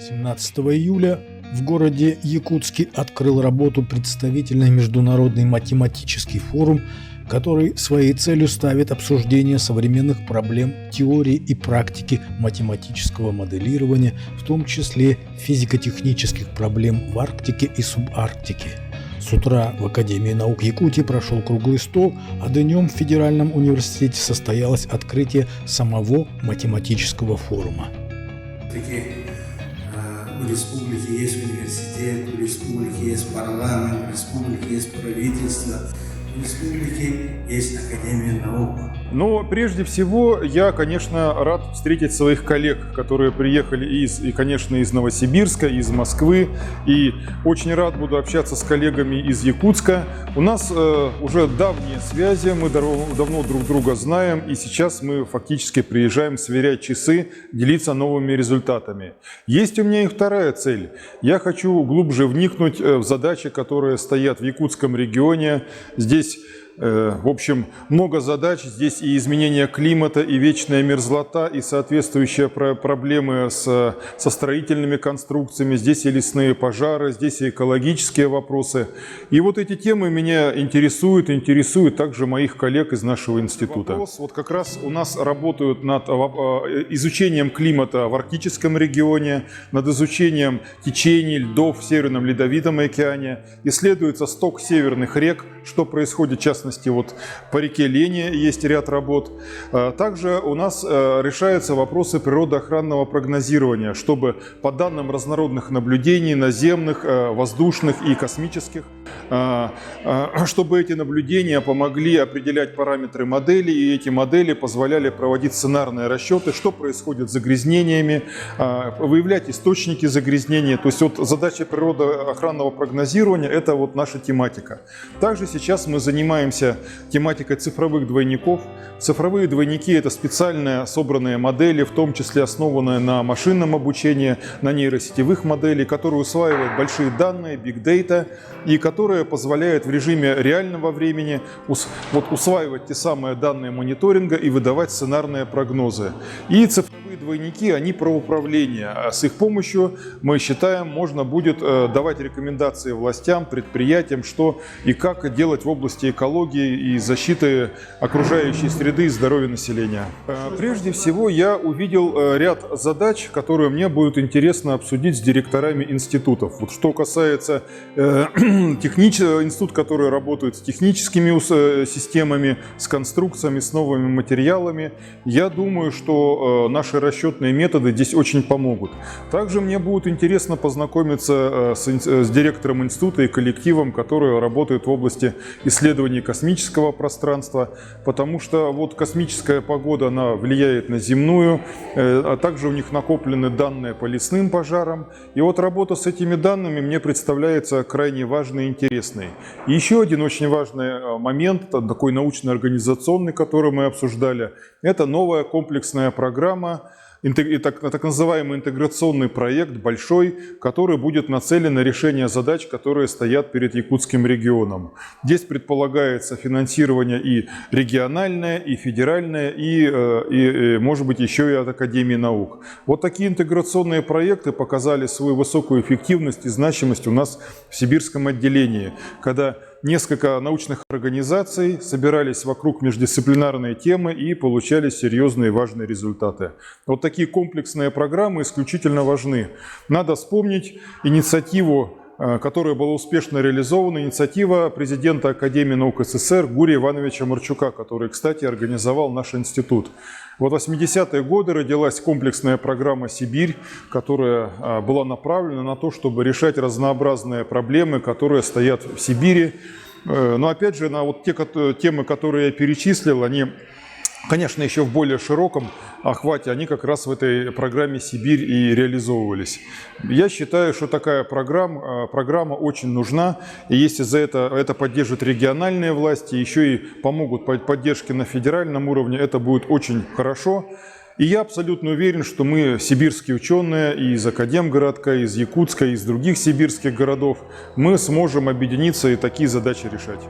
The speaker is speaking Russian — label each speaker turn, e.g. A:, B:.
A: 17 июля в городе Якутске открыл работу представительный международный математический форум, который своей целью ставит обсуждение современных проблем теории и практики математического моделирования, в том числе физико-технических проблем в Арктике и Субарктике. С утра в Академии наук Якутии прошел круглый стол, а днем в Федеральном университете состоялось открытие самого математического форума.
B: У республики есть университет, у республики есть парламент, у республики есть правительство, у республики есть Академия наук.
C: Но прежде всего я, конечно, рад встретить своих коллег, которые приехали конечно, из Новосибирска, из Москвы. И очень рад буду общаться с коллегами из Якутска. У нас уже давние связи, мы давно друг друга знаем. И сейчас мы фактически приезжаем сверять часы, делиться новыми результатами. Есть у меня и вторая цель. Я хочу глубже вникнуть в задачи, которые стоят в якутском регионе. Здесь в общем, много задач. Здесь и изменение климата, и вечная мерзлота, и соответствующие проблемы со строительными конструкциями. Здесь и лесные пожары, здесь и экологические вопросы. И вот эти темы меня интересуют также моих коллег из нашего института. Вот как раз у нас работают над изучением климата в Арктическом регионе, над изучением течений, льдов в Северном Ледовитом океане. Исследуется сток северных рек, что происходит в частности вот по реке Лени есть ряд работ. Также у нас решаются вопросы природоохранного прогнозирования, чтобы по данным разнородных наблюдений наземных, воздушных и космических, чтобы эти наблюдения помогли определять параметры модели, и эти модели позволяли проводить сценарные расчеты, что происходит с загрязнениями, выявлять источники загрязнения. То есть вот задача природоохранного прогнозирования – это вот наша тематика. Также сейчас мы занимаемся тематикой цифровых двойников. Цифровые двойники – это специальные собранные модели, в том числе основанные на машинном обучении, на нейросетевых моделях, которые усваивают большие данные, big data, и которые позволяют в режиме реального времени усваивать те самые данные мониторинга и выдавать сценарные прогнозы. И цифровые двойники, они про управление. С их помощью, мы считаем, можно будет давать рекомендации властям, предприятиям, что и как делать в области экологии и защиты окружающей среды и здоровья населения. Прежде всего, я увидел ряд задач, которые мне будет интересно обсудить с директорами институтов. Вот что касается институт, который работает с техническими системами, с конструкциями, с новыми материалами, я думаю, что наши расчетные методы здесь очень помогут. Также мне будет интересно познакомиться с директором института и коллективом, который работает в области исследований космического пространства, потому что вот космическая погода, она влияет на земную, а также у них накоплены данные по лесным пожарам. И вот работа с этими данными мне представляется крайне важной и интересной. И еще один очень важный момент, такой научно-организационный, который мы обсуждали, это новая комплексная программа, так называемый интеграционный проект большой, который будет нацелен на решение задач, которые стоят перед якутским регионом. Здесь предполагается финансирование и региональное, и федеральное, и может быть еще и от Академии наук. Вот такие интеграционные проекты показали свою высокую эффективность и значимость у нас в сибирском отделении, когда несколько научных организаций собирались вокруг междисциплинарной темы и получали серьезные и важные результаты. Вот такие комплексные программы исключительно важны. Надо вспомнить инициативу, которая была успешно реализована, инициатива президента Академии наук СССР Гурия Ивановича Марчука, который, кстати, организовал наш институт. Вот в 80-е годы родилась комплексная программа «Сибирь», которая была направлена на то, чтобы решать разнообразные проблемы, которые стоят в Сибири. Но опять же, на вот те темы, которые я перечислил, они, конечно, еще в более широком охвате, они как раз в этой программе «Сибирь» и реализовывались. Я считаю, что такая программа очень нужна, и если за это поддержат региональные власти, еще и помогут поддержке на федеральном уровне, это будет очень хорошо. И я абсолютно уверен, что мы, сибирские ученые, и из Академгородка, из Якутска, и из других сибирских городов, мы сможем объединиться и такие задачи решать.